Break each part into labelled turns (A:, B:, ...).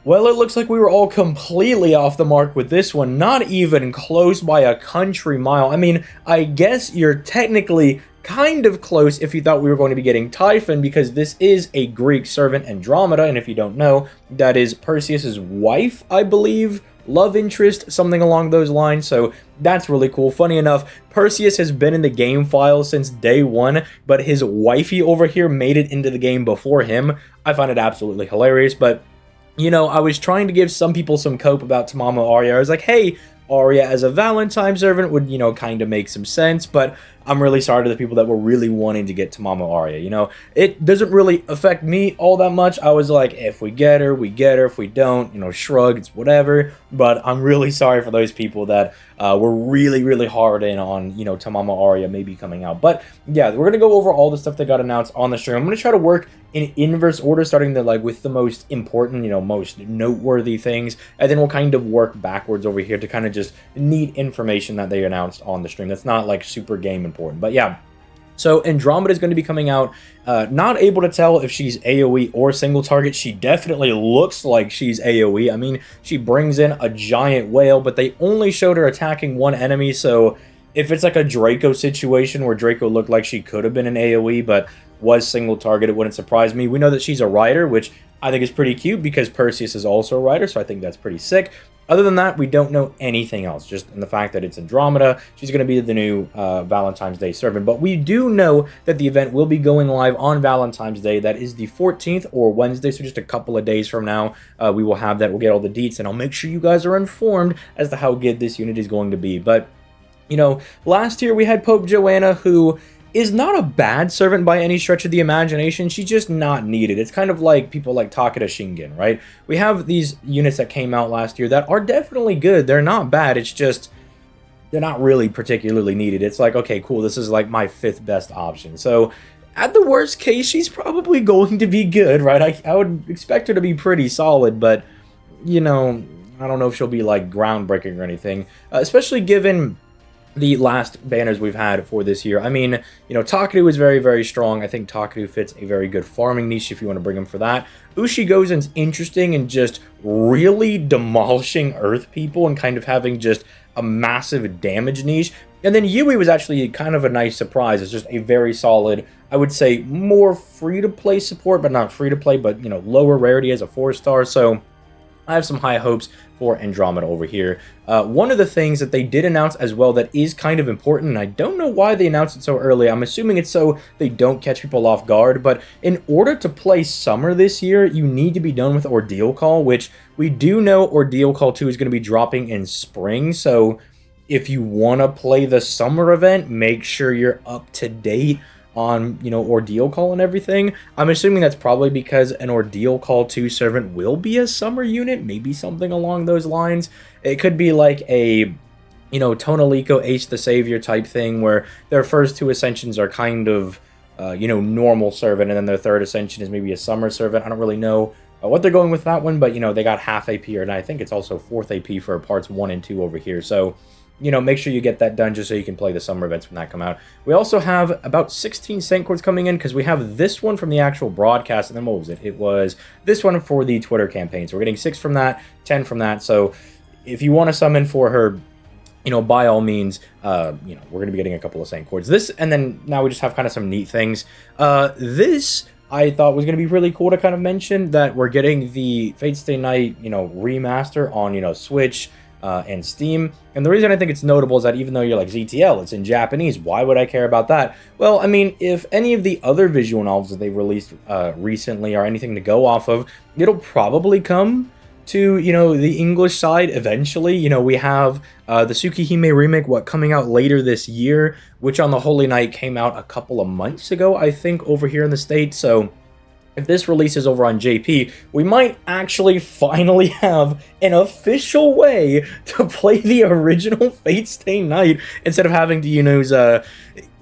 A: Well, it looks like we were all completely off the mark with this one, not even close by a country mile. I mean, I guess you're technically kind of close if you thought we were going to be getting Typhon, because this is a Greek servant, Andromeda, and if you don't know, that is Perseus's wife, I believe, love interest, something along those lines, so that's really cool. Funny enough, Perseus has been in the game file since day one, but his wifey over here made it into the game before him. I find it absolutely hilarious, but you know, I was trying to give some people some cope about Tamamo Arya. I was like, hey, Arya as a Valentine servant would, you know, kind of make some sense, but I'm really sorry to the people that were really wanting to get Tamamo Arya. You know, it doesn't really affect me all that much. I was like, if we get her, we get her. If we don't, you know, shrug, it's whatever. But I'm really sorry for those people that were really, really hard in on, you know, Tamamo Arya maybe coming out. But yeah, we're going to go over all the stuff that got announced on the stream. I'm going to try to work in inverse order, starting to like with the most important, you know, most noteworthy things, and then we'll kind of work backwards over here to kind of just neat information that they announced on the stream that's not like super game important. But yeah, so Andromeda is going to be coming out. Not able to tell if she's AoE or single target. She definitely looks like she's AoE. I mean, she brings in a giant whale, but they only showed her attacking one enemy, so if it's like a Draco situation where Draco looked like she could have been an AoE, but was single target, it wouldn't surprise me. We know that she's a rider, which I think is pretty cute because Perseus is also a rider, so I think that's pretty sick. Other than that, we don't know anything else, just in the fact that it's Andromeda. She's going to be the new Valentine's Day servant. But we do know that the event will be going live on Valentine's Day. That is the 14th or Wednesday, so just a couple of days from now. We will have that. We'll get all the deets, and I'll make sure you guys are informed as to how good this unit is going to be. But, you know, last year we had Pope Joanna, who is not a bad servant by any stretch of the imagination. She's just not needed. It's kind of like people like Takeda Shingen, right? We have these units that came out last year that are definitely good. They're not bad. It's just they're not really particularly needed. It's like, okay, cool, this is like my 5th best option. So at the worst case, she's probably going to be good, right? I would expect her to be pretty solid, but, you know, I don't know if she'll be like groundbreaking or anything, especially given the last banners we've had for this year. I mean, you know, Takeru is very, very strong. I think Takeru fits a very good farming niche if you want to bring him for that. Ushigozen's interesting and just really demolishing Earth people and kind of having just a massive damage niche. And then Yui was actually kind of a nice surprise. It's just a very solid, I would say, more free-to-play support, but not free-to-play, but, you know, lower rarity as a 4-star. So I have some high hopes for Andromeda over here. One of the things that they did announce as well that is kind of important, and I don't know why they announced it so early. I'm assuming it's so they don't catch people off guard, but in order to play Summer this year, you need to be done with Ordeal Call, which we do know Ordeal Call 2 is going to be dropping in spring, so if you want to play the Summer event, make sure you're up to date on, you know, Ordeal Call and everything. I'm assuming that's probably because an Ordeal Call 2 servant will be a summer unit, maybe something along those lines. It could be like a, you know, Tonalico Ace the Savior type thing where their first 2 ascensions are kind of, you know, normal servant, and then their 3rd ascension is maybe a summer servant. I don't really know what they're going with that one, but, you know, they got half AP, and I think it's also 4th AP for parts 1 and 2 over here. So, you know, make sure you get that done just so you can play the summer events when that come out. We also have about 16 Saint Courts coming in because we have this one from the actual broadcast, and then what was it? It was this one for the Twitter campaign. So we're getting 6 from that, 10 from that. So if you want to summon for her, you know, by all means, you know, we're going to be getting a couple of Saint Courts. This, and then now we just have kind of some neat things. This I thought was going to be really cool to kind of mention that we're getting the Fate Stay Night, you know, remaster on, you know, Switch, and Steam. And the reason I think it's notable is that even though you're like ZTL, it's in Japanese, why would I care about that? Well, I mean, if any of the other visual novels that they've released recently are anything to go off of, it'll probably come to, you know, the English side eventually. You know, we have the Tsukihime remake, coming out later this year, which on the Holy Night came out a couple of months ago, I think, over here in the States. So if this releases over on JP, we might actually finally have an official way to play the original Fate Stay Night instead of having to use,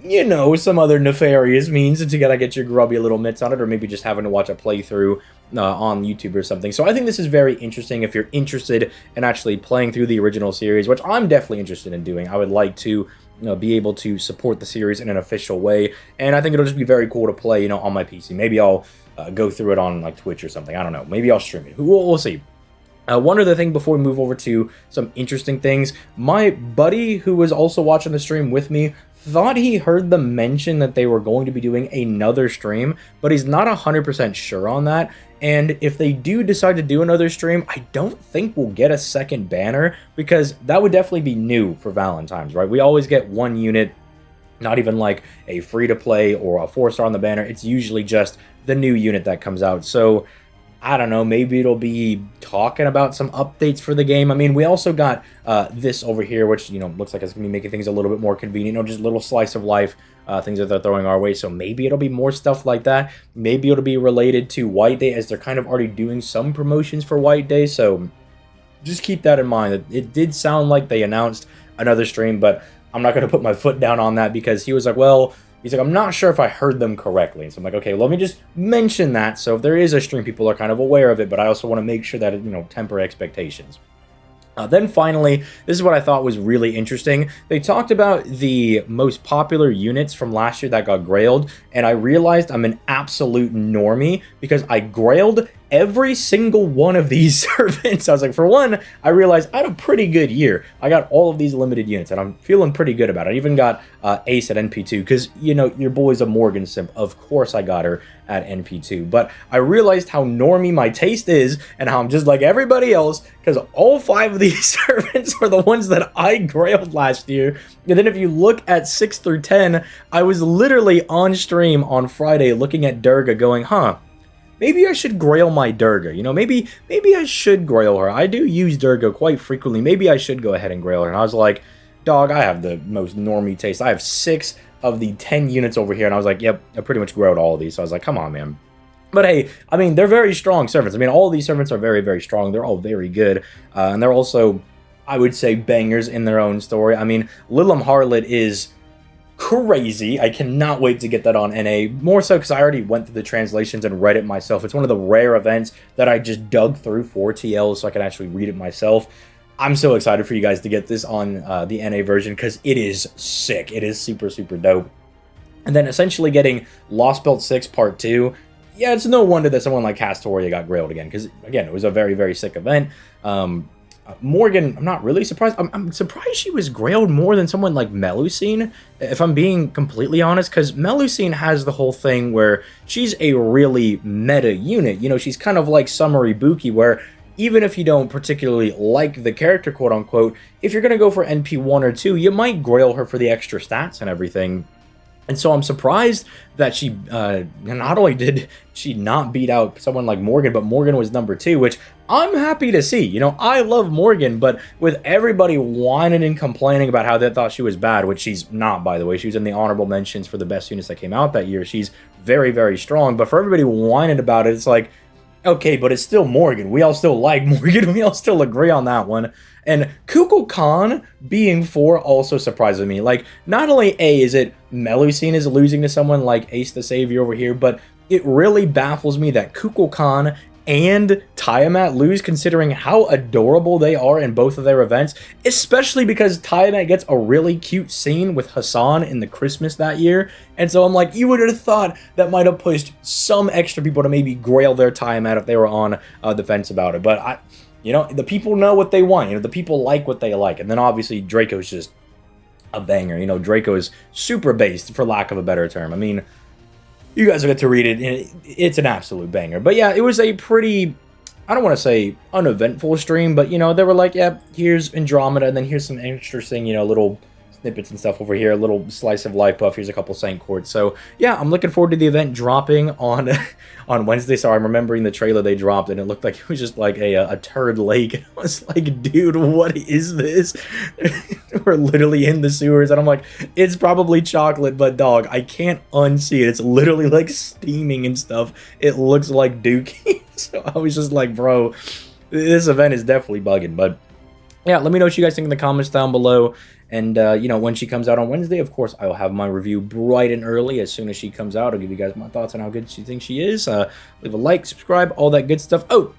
A: you know, some other nefarious means to get your grubby little mitts on it, or maybe just having to watch a playthrough on YouTube or something. So I think this is very interesting if you're interested in actually playing through the original series, which I'm definitely interested in doing. I would like to, you know, be able to support the series in an official way, and I think it'll just be very cool to play, you know, on my PC. Maybe I'll go through it on like Twitch or something. I don't know. Maybe I'll stream it. We'll see. One other thing before we move over to some interesting things, my buddy who was also watching the stream with me thought he heard them mention that they were going to be doing another stream, but he's not 100% sure on that. And if they do decide to do another stream, I don't think we'll get a second banner, because that would definitely be new for Valentine's, right? We always get one unit, not even like a free-to-play or a 4-star on the banner. It's usually just the new unit that comes out. So I don't know, maybe it'll be talking about some updates for the game. I mean, we also got this over here, which, you know, looks like it's going to be making things a little bit more convenient, you know, just a little slice of life, things that they're throwing our way. So maybe it'll be more stuff like that. Maybe it'll be related to White Day, as they're kind of already doing some promotions for White Day. So just keep that in mind. It did sound like they announced another stream, but I'm not going to put my foot down on that, because he was like, well, he's like, I'm not sure if I heard them correctly. So I'm like, okay, let me just mention that. So if there is a stream, people are kind of aware of it, but I also want to make sure that, you know, temper expectations. Then finally, this is what I thought was really interesting. They talked about the most popular units from last year that got grailed, and I realized I'm an absolute normie because I grailed every single one of these servants. I was like, for one, I realized I had a pretty good year. I got all of these limited units, and I'm feeling pretty good about it. I even got Ace at NP2, because, you know, your boy's a Morgan simp. Of course I got her at NP2. But I realized how normie my taste is, and how I'm just like everybody else, because all 5 of these servants were the ones that I grailed last year. And then if you look at 6 through 10, I was literally on stream on Friday looking at Durga going, huh, maybe I should grail my Durga. You know, maybe I should grail her. I do use Durga quite frequently. Maybe I should go ahead and grail her. And I was like, dog, I have the most normie taste. I have 6 of the 10 units over here. And I was like, yep, I pretty much grailed all of these. So I was like, come on, man. But hey, I mean, they're very strong servants. I mean, all of these servants are very, very strong. They're all very good. And they're also, I would say, bangers in their own story. I mean, Lilam Harlot is crazy. I cannot wait to get that on NA. More so because I already went through the translations and read it myself. It's one of the rare events that I just dug through for TL so I can actually read it myself. I'm so excited for you guys to get this on the NA version, because it is sick. It is super, super dope. And then essentially getting Lost Belt 6 Part 2. Yeah, it's no wonder that someone like Castoria got grailed again, because, again, it was a very, very sick event. Morgan, I'm not really surprised. I'm surprised she was grailed more than someone like Melusine, if I'm being completely honest, because Melusine has the whole thing where she's a really meta unit. You know, she's kind of like Summer Ibuki, where even if you don't particularly like the character, quote-unquote, if you're going to go for NP1 or 2, you might grail her for the extra stats and everything. And so I'm surprised that she, not only did she not beat out someone like Morgan, but Morgan was number 2, which I'm happy to see. You know, I love Morgan, but with everybody whining and complaining about how they thought she was bad, which she's not, by the way. She was in the honorable mentions for the best units that came out that year. She's very, very strong. But for everybody whining about it, it's like, okay, but it's still Morgan. We all still like Morgan. We all still agree on that one. And Kukulkan being 4 also surprises me. Like, not only is it Melusine is losing to someone like Ace the Savior over here, but it really baffles me that Kukulkan and Tiamat lose, considering how adorable they are in both of their events, especially because Tiamat gets a really cute scene with Hassan in the Christmas that year. And so I'm like, you would have thought that might have pushed some extra people to maybe grail their Tiamat if they were on the fence about it. But you know, the people know what they want. You know, the people like what they like. And then obviously Draco's just a banger. You know, Draco is super based, for lack of a better term. I mean, you guys will get to read it, and it's an absolute banger. But yeah, it was a pretty, I don't want to say uneventful stream, but, you know, they were like, yeah, here's Andromeda, and then here's some interesting, you know, little snippets and stuff over here, a little slice of life buff, here's a couple Saint Courts. So yeah, I'm looking forward to the event dropping on on Wednesday. So I'm remembering the trailer they dropped, and it looked like it was just like a turd lake. And I was like, dude, what is this? We're literally in the sewers, and I'm like, it's probably chocolate, but dog, I can't unsee it. It's literally like steaming and stuff. It looks like Dookie. So I was just like, bro, this event is definitely bugging. But yeah, let me know what you guys think in the comments down below. And, you know, when she comes out on Wednesday, of course, I will have my review bright and early. As soon as she comes out, I'll give you guys my thoughts on how good she thinks she is. Leave a like, subscribe, all that good stuff. Oh,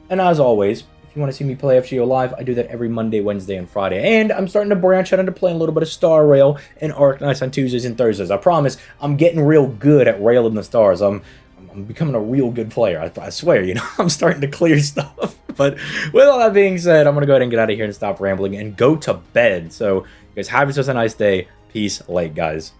A: and as always, if you want to see me play FGO Live, I do that every Monday, Wednesday, and Friday. And I'm starting to branch out into playing a little bit of Star Rail and Arc Nights on Tuesdays and Thursdays. I promise, I'm getting real good at Rail in the Stars. I'm I'm becoming a real good player. I swear, you know, I'm starting to clear stuff. But with all that being said, I'm going to go ahead and get out of here and stop rambling and go to bed. So, you guys have yourselves a nice day. Peace, late, guys.